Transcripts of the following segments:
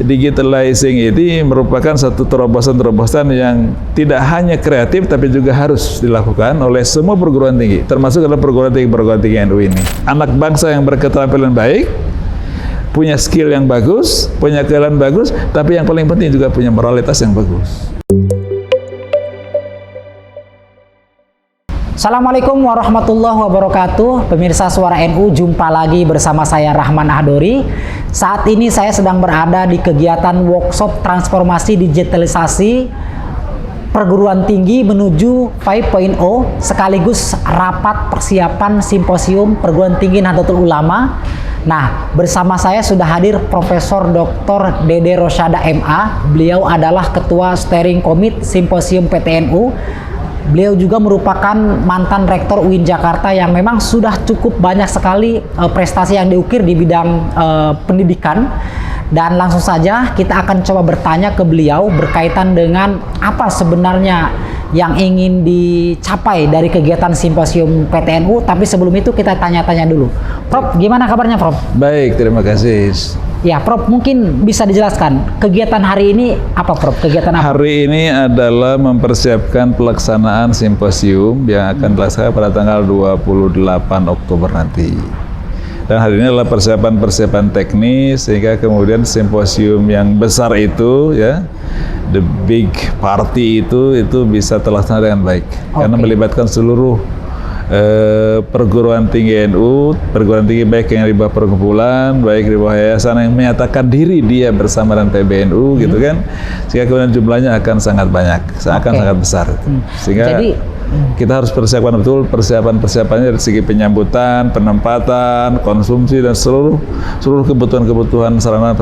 digitalizing ini merupakan satu terobosan-terobosan yang tidak hanya kreatif tapi juga harus dilakukan oleh semua perguruan tinggi, termasuk adalah perguruan tinggi NU ini. Anak bangsa yang berketerampilan baik, punya skill yang bagus, punya keahlian bagus, tapi yang paling penting juga punya moralitas yang bagus. Assalamualaikum warahmatullahi wabarakatuh. Pemirsa Suara NU, jumpa lagi bersama saya Rahman Ahdori. Saat ini saya sedang berada di kegiatan workshop transformasi digitalisasi perguruan tinggi menuju 5.0 sekaligus rapat persiapan simposium perguruan tinggi Nahdlatul Ulama. Nah, bersama saya sudah hadir Profesor Dr. Dede Rosyada MA. Beliau adalah Ketua Steering Committee Simposium PTNU. Beliau juga merupakan mantan Rektor UIN Jakarta yang memang sudah cukup banyak sekali prestasi yang diukir di bidang pendidikan. Dan langsung saja kita akan coba bertanya ke beliau berkaitan dengan apa sebenarnya yang ingin dicapai dari kegiatan simposium PTNU. Tapi sebelum itu kita tanya-tanya dulu. Prof, gimana kabarnya Prof? Baik, terima kasih. Ya, Prof, mungkin bisa dijelaskan kegiatan hari ini apa, Prof? Kegiatan apa? Hari ini adalah mempersiapkan pelaksanaan simposium yang akan dilaksanakan pada tanggal 28 Oktober nanti. Dan hari ini adalah persiapan teknis sehingga kemudian simposium yang besar itu, ya, the big party itu bisa terlaksana dengan baik. Karena melibatkan seluruh perguruan tinggi NU, perguruan tinggi baik yang di bawah perkumpulan, baik di bawah yayasan yang menyatakan diri dia bersama dengan PBNU, gitu kan, sehingga kemudian jumlahnya akan sangat banyak, akan sangat besar. Sehingga kita harus persiapkan betul persiapannya dari segi penyambutan, penempatan, konsumsi dan seluruh kebutuhan sarana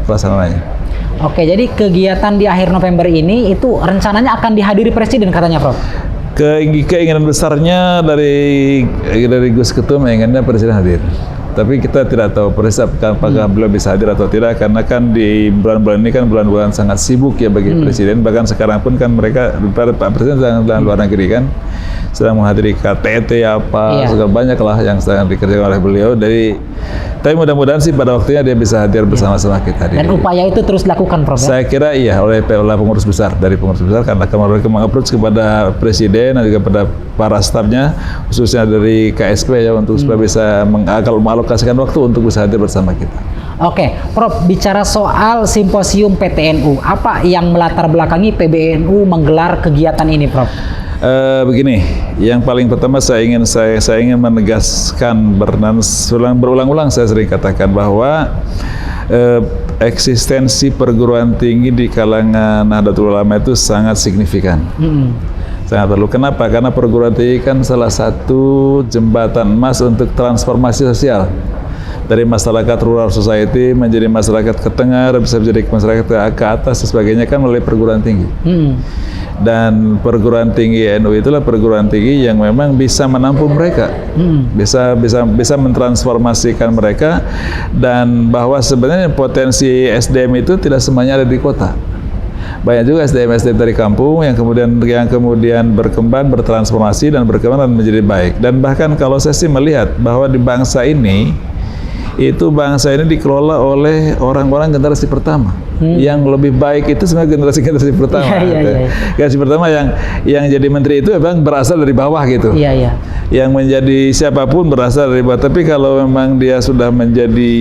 prasarananya. Oke, jadi kegiatan di akhir November ini itu rencananya akan dihadiri Presiden katanya, Prof? Keinginan besarnya dari Gus Ketum menginginkan Presiden hadir. Tapi kita tidak tahu persis apakah beliau bisa hadir atau tidak, karena kan di bulan-bulan ini kan bulan-bulan sangat sibuk ya bagi Presiden. Bahkan sekarang pun kan Pak Presiden sedang dalam luar negeri kan, sedang menghadiri KTT segala banyak lah yang sedang dikerjakan oleh beliau. Tapi mudah-mudahan sih pada waktunya dia bisa hadir bersama-sama kita. Dan upaya itu terus dilakukan, Prof? Saya kira iya oleh pengurus besar, karena kemarin meng-approach kepada Presiden dan juga pada para stafnya, khususnya dari KSP ya, untuk supaya bisa mengalokasikan waktu untuk bisa hadir bersama kita. Oke, Prof, bicara soal simposium PTNU, apa yang melatar belakangi PBNU menggelar kegiatan ini, Prof? Begini, yang paling pertama saya ingin menegaskan, berulang-ulang saya sering katakan bahwa eksistensi perguruan tinggi di kalangan Nahdlatul Ulama itu sangat signifikan. Sangat perlu. Kenapa? Karena perguruan tinggi kan salah satu jembatan emas untuk transformasi sosial. Dari masyarakat rural society menjadi masyarakat ke tengah, bisa menjadi masyarakat ke atas dan sebagainya kan melalui perguruan tinggi. Dan perguruan tinggi NU itulah perguruan tinggi yang memang bisa menampung mereka, bisa mentransformasikan mereka, dan bahwa sebenarnya potensi SDM itu tidak semuanya ada di kota. Banyak juga SDM dari kampung yang kemudian berkembang, bertransformasi dan berkembang dan menjadi baik. Dan bahkan kalau saya sih melihat bahwa di bangsa ini dikelola oleh orang-orang generasi pertama. Yang lebih baik itu sebenarnya generasi pertama. Generasi pertama yang jadi menteri itu memang berasal dari bawah gitu. Yang menjadi siapapun berasal dari bawah. Tapi kalau memang dia sudah menjadi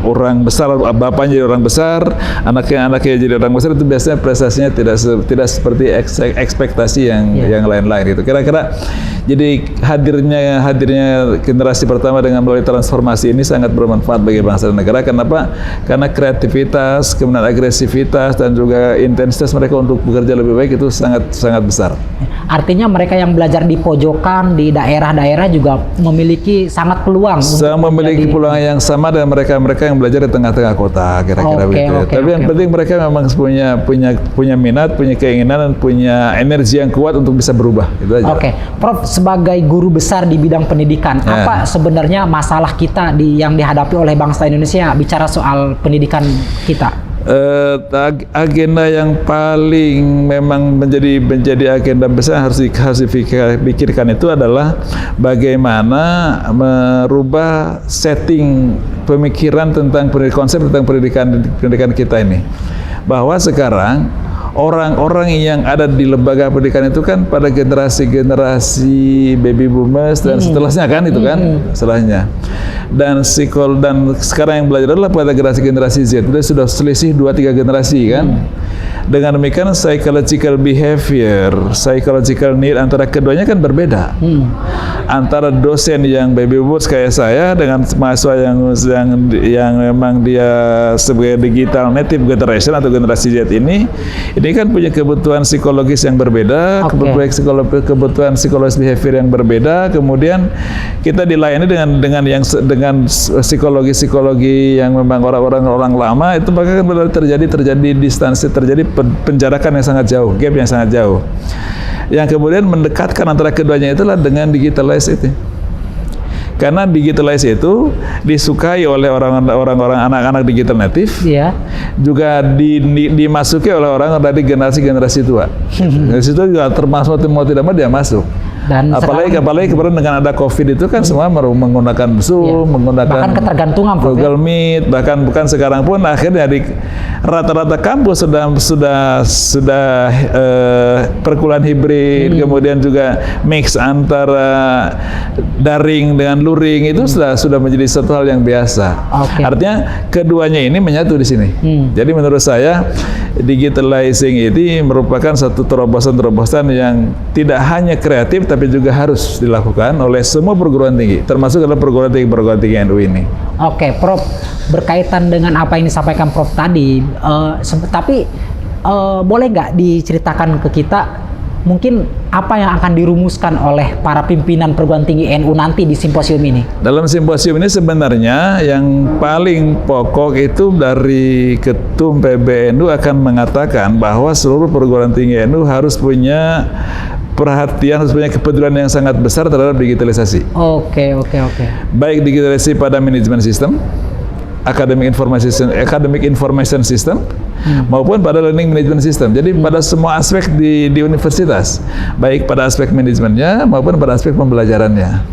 orang besar, bapaknya jadi orang besar, anaknya jadi orang besar, itu biasanya prestasinya tidak seperti ekspektasi yang lain-lain gitu. Kira-kira jadi hadirnya generasi pertama dengan melalui transformasi ini sangat bermanfaat bagi bangsa dan negara. Kenapa? Karena kreativitas, kemudian agresivitas dan juga intensitas mereka untuk bekerja lebih baik itu sangat besar. Artinya mereka yang belajar di pojokan, di daerah-daerah juga memiliki sangat peluang. Memiliki peluang yang sama dengan mereka yang belajar di tengah-tengah kota, kira-kira begitu. Tapi yang penting mereka memang punya minat, punya keinginan dan punya energi yang kuat untuk bisa berubah. Itu aja. Prof, sebagai guru besar di bidang pendidikan, apa sebenarnya masalah kita yang dihadapi oleh bangsa Indonesia bicara soal pendidikan kita? agenda yang paling memang menjadi agenda besar yang harus dipikirkan itu adalah bagaimana merubah setting pemikiran tentang konsep tentang pendidikan kita ini, bahwa sekarang orang-orang yang ada di lembaga pendidikan itu kan pada generasi baby boomers dan setelahnya kan itu kan setelahnya, dan sekarang yang belajar adalah pada generasi Z. Itu sudah selisih 2-3 generasi kan. Dengan demikian psychological behavior, psychological need antara keduanya kan berbeda. Antara dosen yang baby boomers kayak saya dengan mahasiswa yang memang dia sebagai digital native generation atau generasi Z ini kan punya kebutuhan psikologis yang berbeda, kebutuhan psikologis behavior yang berbeda. Kemudian kita dilayani dengan psikologi yang memang orang lama itu, maka kan terjadi distansi, terjadi penjarakan yang sangat jauh, gap yang sangat jauh. Yang kemudian mendekatkan antara keduanya itulah dengan digitalize itu. Karena digitalize itu disukai oleh orang-orang anak-anak digital native, juga dimasuki oleh orang dari generasi tua. Generasi itu juga termasuk mau tidak mau dia masuk. Dan apalagi kemarin dengan ada COVID itu kan semua menggunakan Zoom, menggunakan bahkan ketergantungan Google Meet, bahkan bukan sekarang pun akhirnya di rata-rata kampus sudah perkuliahan hibrid, kemudian juga mix antara daring dengan luring, itu sudah menjadi satu hal yang biasa. Artinya keduanya ini menyatu di sini. Jadi menurut saya digitalizing ini merupakan satu terobosan-terobosan yang tidak hanya kreatif tapi juga harus dilakukan oleh semua perguruan tinggi, termasuk dalam perguruan tinggi NU ini. Oke, Prof, berkaitan dengan apa yang disampaikan Prof tadi, tapi boleh nggak diceritakan ke kita mungkin apa yang akan dirumuskan oleh para pimpinan perguruan tinggi NU nanti di simposium ini? Dalam simposium ini sebenarnya yang paling pokok itu dari Ketum PBNU akan mengatakan bahwa seluruh perguruan tinggi NU harus punya perhatian, harus punya kepedulian yang sangat besar terhadap digitalisasi. Oke. Baik digitalisasi pada manajemen sistem, academic information system, maupun pada learning management system. Jadi pada semua aspek di universitas, baik pada aspek manajemennya maupun pada aspek pembelajarannya.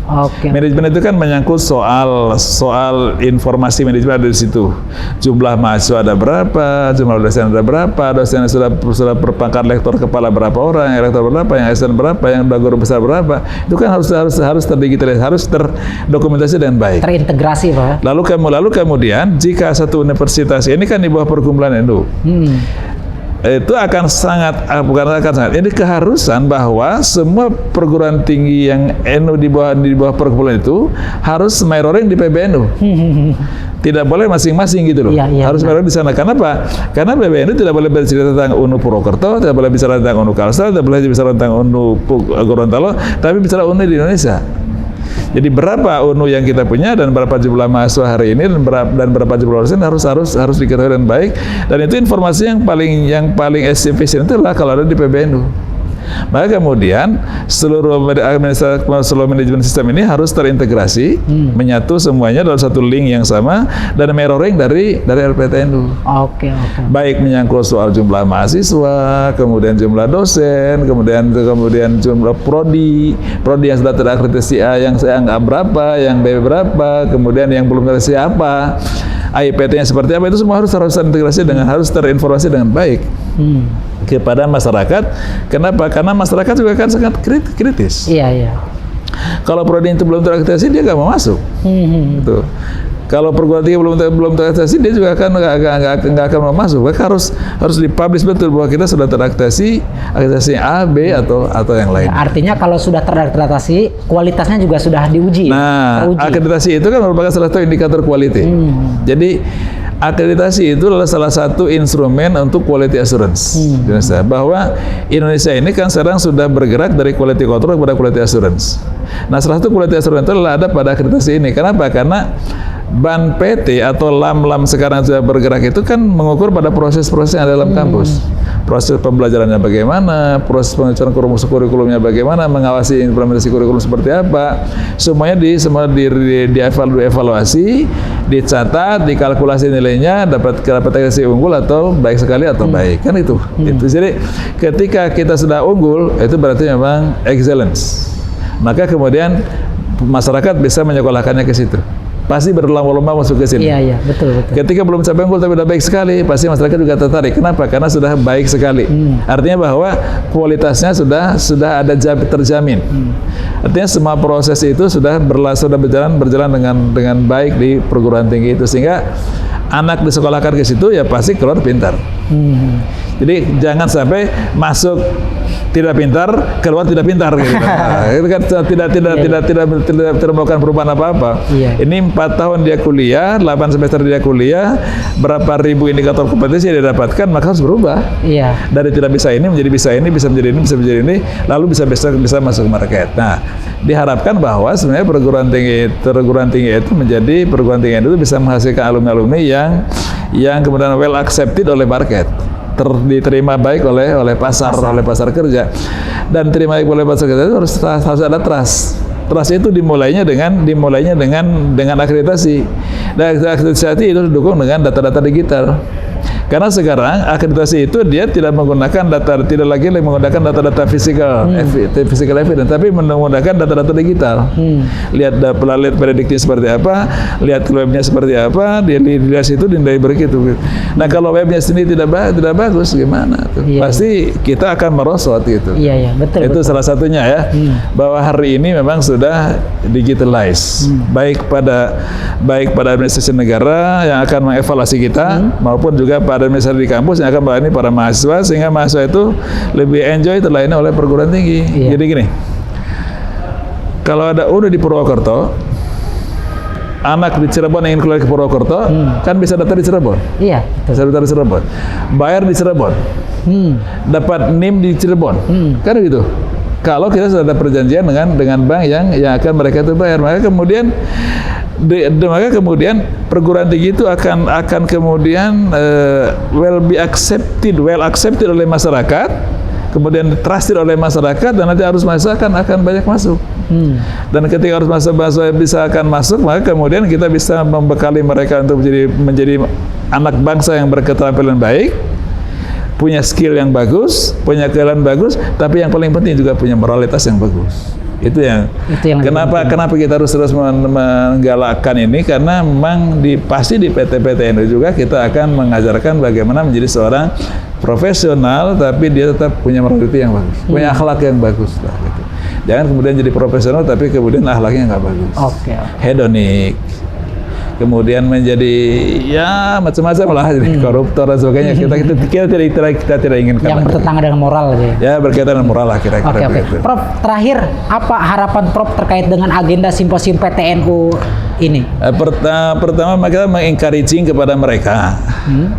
Manajemen itu kan menyangkut soal informasi manajemen ada di situ. Jumlah mahasiswa ada berapa, jumlah dosen ada berapa, dosen yang sudah berpangkat lektor kepala berapa orang, yang rektor berapa, yang asisten berapa, yang guru besar berapa. Itu kan harus terdigitalisasi, harus terdokumentasi dengan baik. Terintegrasi, Pak. Lalu kemudian jika satu universitas ini kan di bawah perkumpulan NU, itu akan ini keharusan bahwa semua perguruan tinggi yang NU di bawah perkumpulan itu harus mirroring di PBNU. Tidak boleh masing-masing gitu loh. Harus mirroring di sana. Kenapa? Karena PBNU tidak boleh bercerita tentang UNU Purwokerto, tidak boleh bicara tentang UNU Kalsel, tidak boleh bicara tentang UNU Gorontalo, tapi bicara UNU di Indonesia. Jadi berapa UNU yang kita punya dan berapa jumlah mahasiswa hari ini dan berapa jumlah dosen harus diketahui dengan baik, dan itu informasi yang paling efisien itu adalah kalau ada di PBNU. Maka kemudian seluruh manajemen sistem ini harus terintegrasi, menyatu semuanya dalam satu link yang sama dan mirroring dari RPTNU. Baik menyangkut soal jumlah mahasiswa, kemudian jumlah dosen, kemudian jumlah prodi yang sudah terakreditasi A yang saya anggap berapa, yang B berapa, kemudian yang belum terakreditasi apa, AIPT-nya seperti apa, itu semua harus terintegrasi harus terinformasi dengan baik kepada masyarakat. Kenapa? Karena masyarakat juga kan sangat kritis. Kalau prodi itu belum terakreditasi, dia nggak mau masuk. Tuh. Kalau perguruan tinggi belum terakreditasi, dia juga nggak akan mau masuk. Maka harus dipublish betul bahwa kita sudah terakreditasi A, B atau yang lain. Artinya kalau sudah terakreditasi, kualitasnya juga sudah diuji. Nah, akreditasi itu kan merupakan salah satu indikator quality. Jadi akreditasi itu adalah salah satu instrumen untuk quality assurance. Bahwa Indonesia ini kan sekarang sudah bergerak dari quality control kepada quality assurance. Nah, salah satu quality assurance itu adalah ada pada akreditasi ini. Kenapa? Karena BAN PT atau LAM-LAM sekarang sudah bergerak itu kan mengukur pada proses-proses yang ada dalam kampus. Proses pembelajarannya bagaimana, proses penyusunan kurikulumnya bagaimana, mengawasi implementasi kurikulum seperti apa. Semuanya dievaluasi, dicatat, dikalkulasi nilainya, dapat kategori unggul atau baik sekali atau baik. Kan itu. Itu. Jadi ketika kita sudah unggul, itu berarti memang excellence. Maka kemudian masyarakat bisa menyekolahkannya ke situ. Pasti berlomba-lomba masuk ke sini. Iya, betul. Ketika belum sampai unggul tapi sudah baik sekali, pasti masyarakat juga tertarik. Kenapa? Karena sudah baik sekali. Artinya bahwa kualitasnya sudah ada terjamin. Artinya semua proses itu sudah berjalan dengan baik di perguruan tinggi itu, sehingga anak disekolahkan ke situ ya pasti keluar pintar. Jadi jangan sampai masuk tidak pintar, keluar tidak pintar gitu. Nah, itu kan tidak melakukan perubahan apa-apa. Ini 4 tahun dia kuliah, 8 semester dia kuliah, berapa ribu indikator kompetensi dia dapatkan, maka harus berubah. Dari tidak bisa ini menjadi bisa ini, bisa menjadi ini, bisa menjadi ini, lalu bisa masuk market. Nah, diharapkan bahwa sebenarnya perguruan tinggi itu menjadi perguruan tinggi itu bisa menghasilkan alumni-alumni yang kemudian well accepted oleh market. Diterima baik oleh pasar kerja, dan terima baik oleh pasar kerja itu harus ada trust. Trust itu dimulainya dengan akreditasi. Dan akreditasi itu didukung dengan data-data digital. Karena sekarang akreditasi itu dia tidak lagi menggunakan data-data physical evidence, tapi menggunakan data-data digital. Lihat prediknya seperti apa, lihat webnya seperti apa, dia lihat situ dinilai begitu. Nah, kalau webnya sendiri tidak bagus, gimana tuh? Pasti kita akan merosot gitu. Betul. Itu salah satunya ya, bahwa hari ini memang sudah digitalize, baik pada administrasi negara yang akan mengevaluasi kita, maupun juga pada administrasi di kampus yang akan melayani para mahasiswa, sehingga mahasiswa itu lebih enjoy terlayani oleh perguruan tinggi. Jadi gini, kalau ada udah di Purwokerto, anak di Cirebon ingin kuliah ke Purwokerto, kan bisa daftar di Cirebon. Bisa daftar di Cirebon, bayar di Cirebon, dapat NIM di Cirebon, kan gitu. Kalau kita sudah ada perjanjian dengan bank yang akan mereka itu bayar, maka kemudian perguruan tinggi itu akan kemudian well accepted oleh masyarakat, kemudian trusted oleh masyarakat, dan nanti arus mahasiswa akan banyak masuk. Dan ketika arus mahasiswa bisa akan masuk, maka kemudian kita bisa membekali mereka untuk menjadi anak bangsa yang berketerampilan baik, punya skill yang bagus, punya keahlian bagus, tapi yang paling penting juga punya moralitas yang bagus. Itu yang kenapa kita harus terus menggalakkan ini, karena memang pasti di PT-PTN juga kita akan mengajarkan bagaimana menjadi seorang profesional, tapi dia tetap punya moralitas yang bagus, punya akhlak yang bagus lah, gitu. Jangan kemudian jadi profesional tapi kemudian akhlaknya nggak bagus. Hedonik, kemudian menjadi ya macam-macam lah, jadi koruptor dan sebagainya. Kita tidak inginkan. Yang bertentangan dengan moral gitu. Ya, berkaitan dengan moral lah kira-kira. Oke. Prof, terakhir apa harapan Prof terkait dengan agenda simposium PTNU ini? Pertama kita mengencouraging kepada mereka,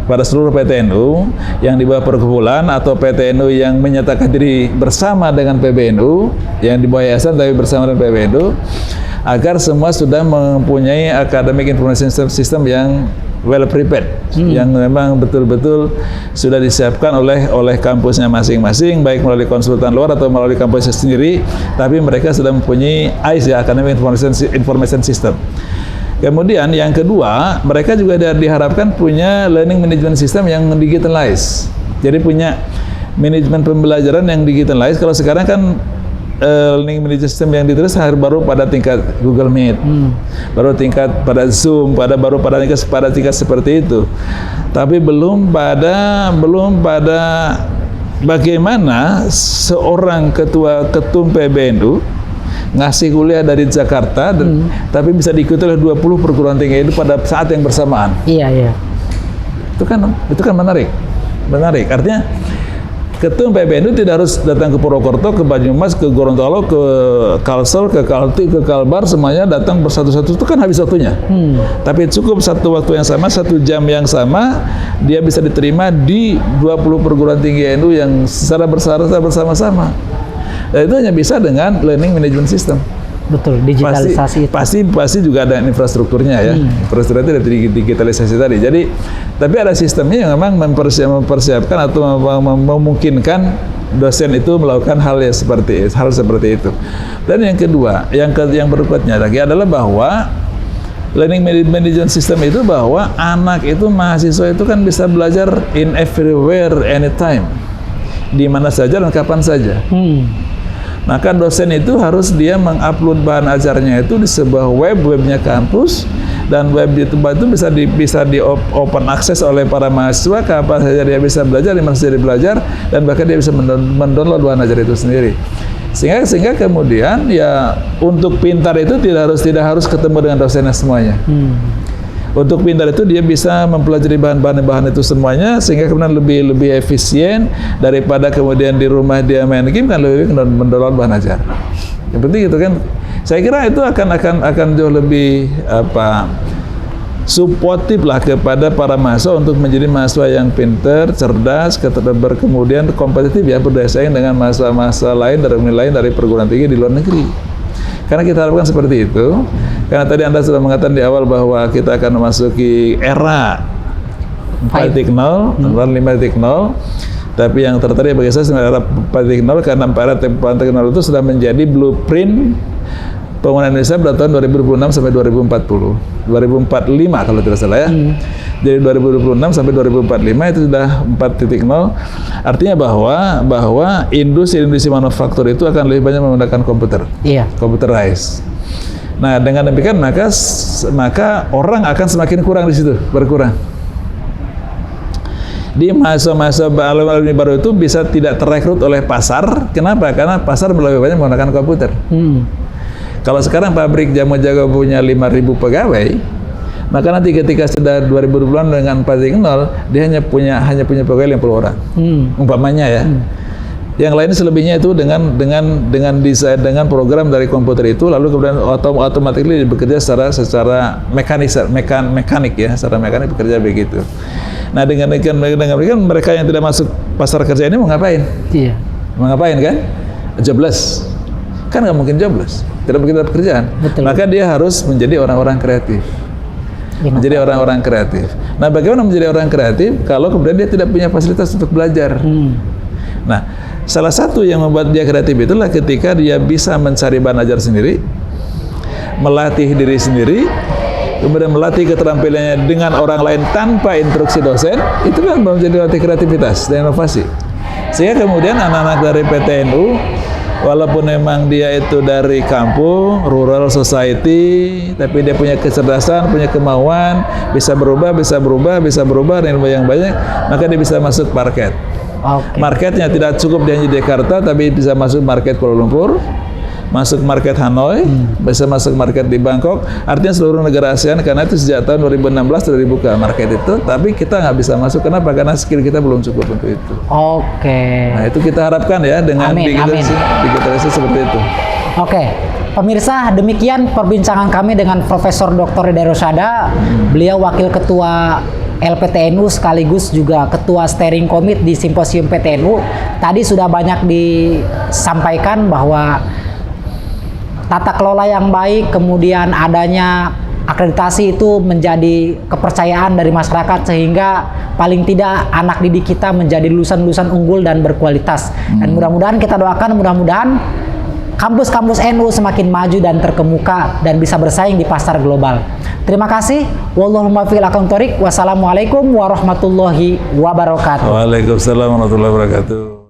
pada seluruh PTNU yang di bawah perkumpulan atau PTNU yang menyatakan diri bersama dengan PBNU, yang di bawah yayasan tapi bersama dengan PBNU, agar semua sudah mempunyai academic information system yang well prepared, yang memang betul-betul sudah disiapkan oleh kampusnya masing-masing, baik melalui konsultan luar atau melalui kampusnya sendiri, tapi mereka sudah mempunyai AIS ya, academic information system. Kemudian yang kedua, mereka juga diharapkan punya learning management system yang digitalized. Jadi punya manajemen pembelajaran yang digitalized. Kalau sekarang kan learning management system yang ditulis baru pada tingkat Google Meet, baru tingkat pada Zoom, baru pada tingkat seperti itu. Tapi belum pada bagaimana seorang ketum PBNU ngasih kuliah dari Jakarta, tapi bisa diikuti oleh 20 perguruan tinggi itu pada saat yang bersamaan. Itu kan menarik. Artinya ketum PBNU tidak harus datang ke Purwokerto, ke Banyumas, ke Gorontalo, ke Kalsel, ke Kalti, ke Kalbar, semuanya datang bersatu-satu, itu kan habis waktunya. Tapi cukup satu waktu yang sama, 1 jam yang sama, dia bisa diterima di 20 perguruan tinggi NU yang secara bersama-sama. Dan itu hanya bisa dengan learning management system. Betul, digitalisasi itu. Pasti juga ada infrastrukturnya ya. Infrastruktur itu ada digitalisasi tadi. Jadi, tapi ada sistemnya yang memang mempersiapkan atau memungkinkan dosen itu melakukan hal seperti itu. Dan yang kedua, yang berikutnya lagi adalah bahwa learning management system itu bahwa anak itu, mahasiswa itu kan bisa belajar in everywhere, anytime, di mana saja dan kapan saja. Maka dosen itu harus dia mengupload bahan ajarnya itu di sebuah webnya kampus, dan web itu bisa di open access oleh para mahasiswa kapan saja dia bisa belajar, di mana saja dia belajar, dan bahkan dia bisa mendownload bahan ajar itu sendiri. Sehingga kemudian ya untuk pintar itu tidak harus ketemu dengan dosennya semuanya. Untuk pintar itu dia bisa mempelajari bahan-bahan itu semuanya, sehingga kemudian lebih efisien daripada kemudian di rumah dia main game, kan lebih mendownload bahan ajar. Yang penting itu kan, saya kira itu akan jauh lebih suportif lah kepada para mahasiswa untuk menjadi mahasiswa yang pintar, cerdas, kemudian kompetitif ya, bersaing dengan mahasiswa lain dari perguruan tinggi di luar negeri. Karena kita harapkan seperti itu. Karena tadi Anda sudah mengatakan di awal bahwa kita akan memasuki era 4.0, 5.0. Tapi yang tertarik bagi saya sebenarnya era 4.0, karena era 4.0 itu sudah menjadi blueprint pembangunan Indonesia pada tahun 2026 sampai 2040. 2045 kalau tidak salah ya. Jadi 2026 sampai 2045 itu sudah 4.0. Artinya bahwa industri manufaktur itu akan lebih banyak menggunakan komputer. Iya. Computerized. Nah, dengan demikian maka orang akan semakin kurang di situ, berkurang. Di mahasiswa alumni baru itu bisa tidak terrekrut oleh pasar. Kenapa? Karena pasar lebih banyak menggunakan komputer. Kalau sekarang pabrik Jamu Jago punya 5.000 pegawai, maka nanti ketika sudah 2020 dengan 4.0, dia hanya punya pegawai 50 orang. Umpamanya ya. Yang lain selebihnya itu dengan desain, dengan program dari komputer itu, lalu kemudian otomatis bekerja secara mekanik ya, secara mekanik bekerja begitu. Nah, dengan mereka yang tidak masuk pasar kerja ini mau ngapain? Iya. Mau ngapain kan? Jobless. Kan nggak mungkin jobless, tidak begitu pekerjaan. Betul. Maka dia harus menjadi orang-orang kreatif. Menjadi orang-orang kreatif. Nah, bagaimana menjadi orang kreatif kalau kemudian dia tidak punya fasilitas untuk belajar? Nah, salah satu yang membuat dia kreatif itulah ketika dia bisa mencari bahan ajar sendiri, melatih diri sendiri, kemudian melatih keterampilannya dengan orang lain tanpa instruksi dosen. Itu kan menjadi latih kreativitas dan inovasi. Sehingga kemudian anak-anak dari PTNU, walaupun memang dia itu dari kampung, rural society, tapi dia punya kecerdasan, punya kemauan, bisa berubah, dan ilmu yang banyak, maka dia bisa masuk market. Marketnya tidak cukup dia di Jakarta, tapi bisa masuk market Kuala Lumpur, masuk market Hanoi, bisa masuk market di Bangkok, artinya seluruh negara ASEAN. Karena itu sejak tahun 2016 sudah dibuka market itu, tapi kita nggak bisa masuk. Kenapa? Karena skill kita belum cukup untuk itu. Nah, itu kita harapkan ya dengan digitalisasi seperti itu. Pemirsa, demikian perbincangan kami dengan Profesor Dr. Ridha Rosyada. Beliau Wakil Ketua LPTNU sekaligus juga Ketua Steering Committee di Simposium PTNU. Tadi sudah banyak disampaikan bahwa tata kelola yang baik, kemudian adanya akreditasi itu menjadi kepercayaan dari masyarakat, sehingga paling tidak anak didik kita menjadi lulusan-lulusan unggul dan berkualitas. Dan mudah-mudahan kita doakan, mudah-mudahan kampus-kampus NU semakin maju dan terkemuka dan bisa bersaing di pasar global. Terima kasih. Wallahul muwaffiq ila aqwamit thoriq. Wassalamualaikum warahmatullahi wabarakatuh. Waalaikumsalam warahmatullahi wabarakatuh.